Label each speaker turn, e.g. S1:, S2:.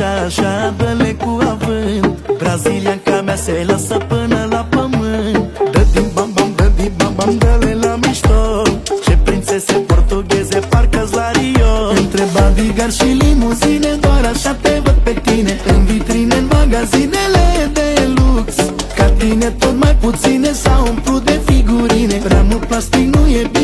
S1: așa, așa, dă-le cu avânt. Brazilianca mea se lasă până la pământ. Dă din bam bam, dă din bam bam, dă-le la mișto. Ce prințese portugheze, parcă-s la Rio. Între bodyguard și limuzine, doar așa te văd pe tine. În vitrine, în magazinele de lux. Ca tine tot mai puține s-au umplut de figurine. Prea mult plastic nu e bine.